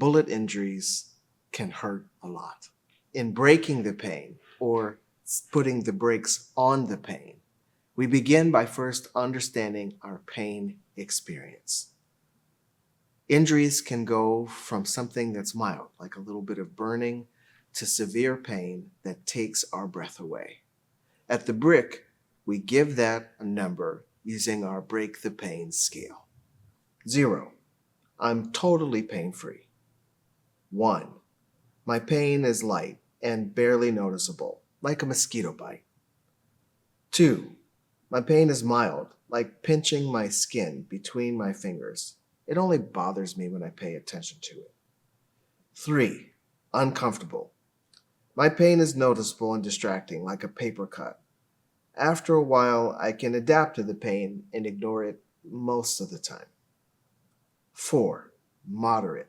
bullet injuries can hurt a lot. In breaking the pain, or putting the brakes on the pain, we begin by first understanding our pain experience. Injuries can go from something that's mild, like a little bit of burning, to severe pain that takes our breath away. At the BRIC, we give that a number using our Break the Pain scale. 0, I'm totally pain-free. 1, my pain is light and barely noticeable, like a mosquito bite. 2, my pain is mild, like pinching my skin between my fingers. It only bothers me when I pay attention to it. 3, uncomfortable. My pain is noticeable and distracting, like a paper cut. After a while, I can adapt to the pain and ignore it most of the time. 4, moderate.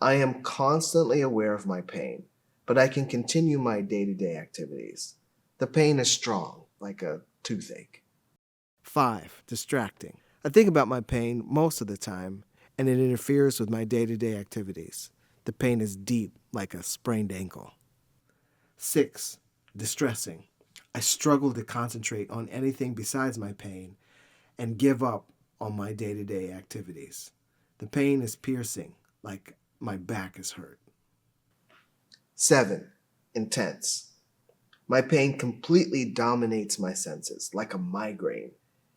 I am constantly aware of my pain, but I can continue my day-to-day activities. The pain is strong, like a toothache. 5, distracting. I think about my pain most of the time, and it interferes with my day-to-day activities. The pain is deep, like a sprained ankle. 6, distressing. I struggle to concentrate on anything besides my pain and give up on my day-to-day activities. The pain is piercing, like my back is hurt. 7, intense. My pain completely dominates my senses, like a migraine.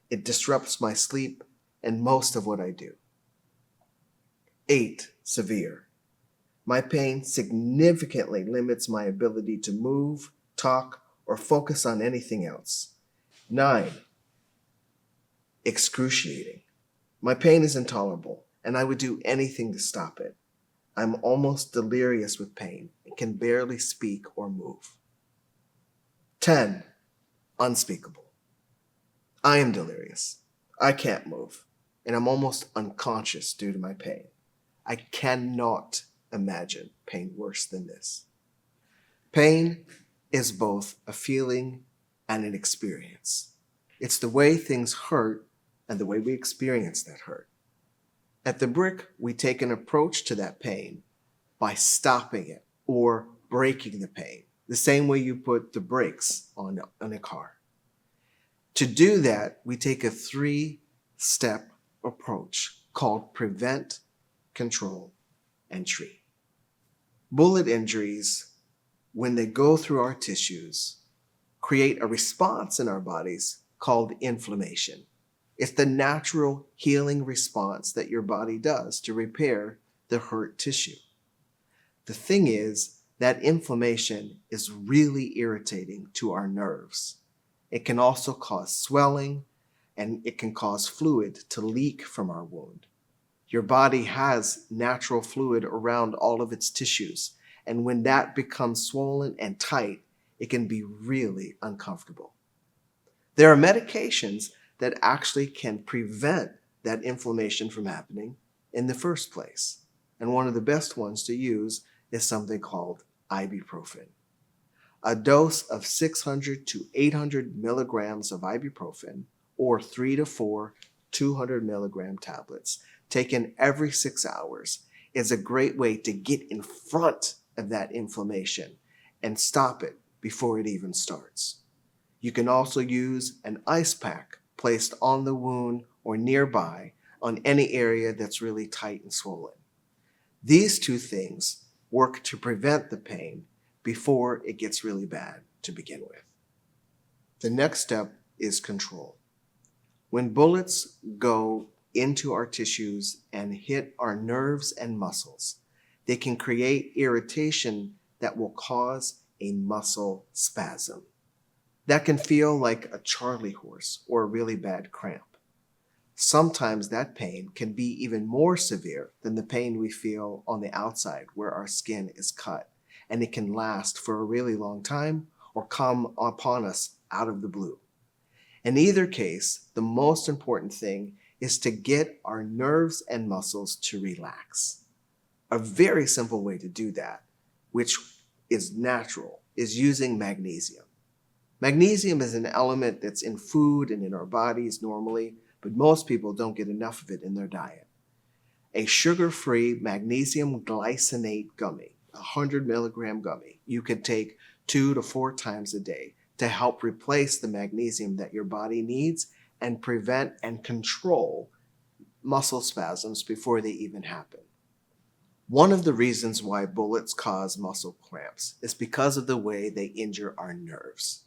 It disrupts my sleep and most of what I do. 8, severe. My pain significantly limits my ability to move, talk, or focus on anything else. 9, excruciating. My pain is intolerable, and I would do anything to stop it. I'm almost delirious with pain and can barely speak or move. 10, unspeakable. I am delirious. I can't move, and I'm almost unconscious due to my pain. I cannot imagine pain worse than this. Pain is both a feeling and an experience. It's the way things hurt and the way we experience that hurt. At the BRIC, we take an approach to that pain by stopping it or breaking the pain, the same way you put the brakes on a car. To do that, we take a 3-step approach called prevent, control, and treat. Bullet injuries, when they go through our tissues, create a response in our bodies called inflammation. It's the natural healing response that your body does to repair the hurt tissue. The thing is that inflammation is really irritating to our nerves. It can also cause swelling, and it can cause fluid to leak from our wound. Your body has natural fluid around all of its tissues, and when that becomes swollen and tight, it can be really uncomfortable. There are medications that actually can prevent that inflammation from happening in the first place. And one of the best ones to use is something called ibuprofen. A dose of 600 to 800 milligrams of ibuprofen, or 3 to 4 200 milligram tablets, taken every 6 hours, is a great way to get in front of that inflammation and stop it before it even starts. You can also use an ice pack placed on the wound or nearby on any area that's really tight and swollen. These 2 things work to prevent the pain before it gets really bad to begin with. The next step is control. When bullets go into our tissues and hit our nerves and muscles, they can create irritation that will cause a muscle spasm. That can feel like a Charlie horse or a really bad cramp. Sometimes that pain can be even more severe than the pain we feel on the outside where our skin is cut, and it can last for a really long time or come upon us out of the blue. In either case, the most important thing is to get our nerves and muscles to relax. A very simple way to do that, which is natural, is using magnesium. Magnesium is an element that's in food and in our bodies normally, but most people don't get enough of it in their diet. a sugar-free magnesium glycinate gummy, a 100 milligram gummy, you could take 2 to 4 times a day to help replace the magnesium that your body needs and prevent and control muscle spasms before they even happen. One of the reasons why bullets cause muscle cramps is because of the way they injure our nerves.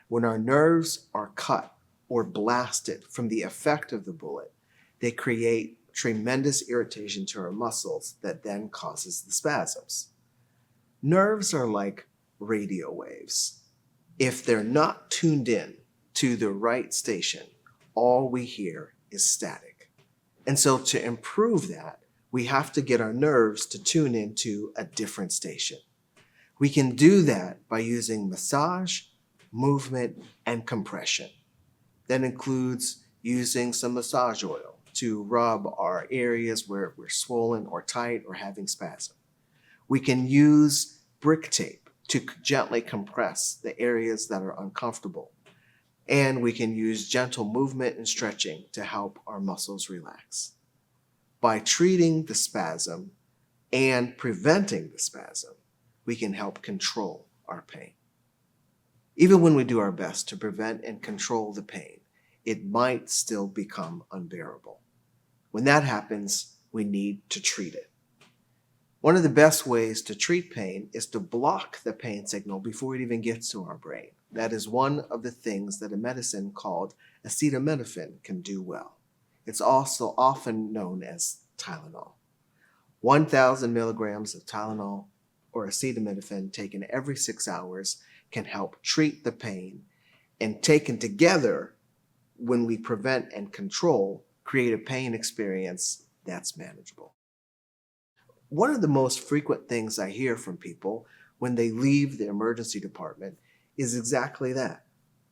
When our nerves are cut or blasted from the effect of the bullet, they create tremendous irritation to our muscles that then causes the spasms. Nerves are like radio waves. If they're not tuned in to the right station, all we hear is static. And so to improve that, we have to get our nerves to tune into a different station. We can do that by using massage, movement, and compression. That includes using some massage oil to rub our areas where we're swollen or tight or having spasm. We can use BRIC tape to gently compress the areas that are uncomfortable. And we can use gentle movement and stretching to help our muscles relax. By treating the spasm and preventing the spasm, we can help control our pain. Even when we do our best to prevent and control the pain, it might still become unbearable. When that happens, we need to treat it. One of the best ways to treat pain is to block the pain signal before it even gets to our brain. That is one of the things that a medicine called acetaminophen can do well. It's also often known as Tylenol. 1,000 milligrams of Tylenol or acetaminophen taken every 6 hours can help treat the pain, and taken together, when we prevent and control, create a pain experience that's manageable. One of the most frequent things I hear from people when they leave the emergency department is exactly that.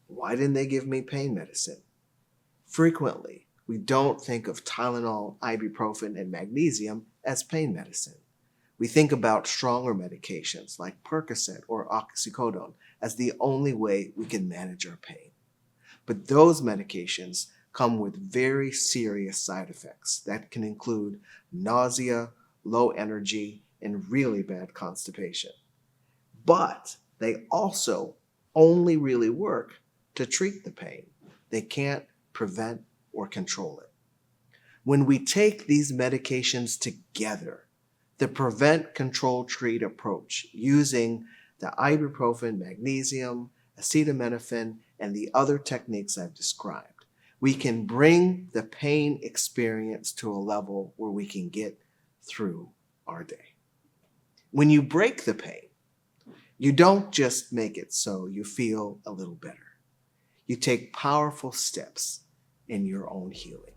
Why didn't they give me pain medicine? Frequently, we don't think of Tylenol, ibuprofen, and magnesium as pain medicine. We think about stronger medications like Percocet or oxycodone as the only way we can manage our pain. But those medications come with very serious side effects that can include nausea, low energy, and really bad constipation. But they also only really work to treat the pain. They can't prevent or control it. When we take these medications together, the prevent, control, treat approach using the ibuprofen, magnesium, acetaminophen, and the other techniques I've described, we can bring the pain experience to a level where we can get through our day. When you break the pain, you don't just make it so you feel a little better. You take powerful steps in your own healing.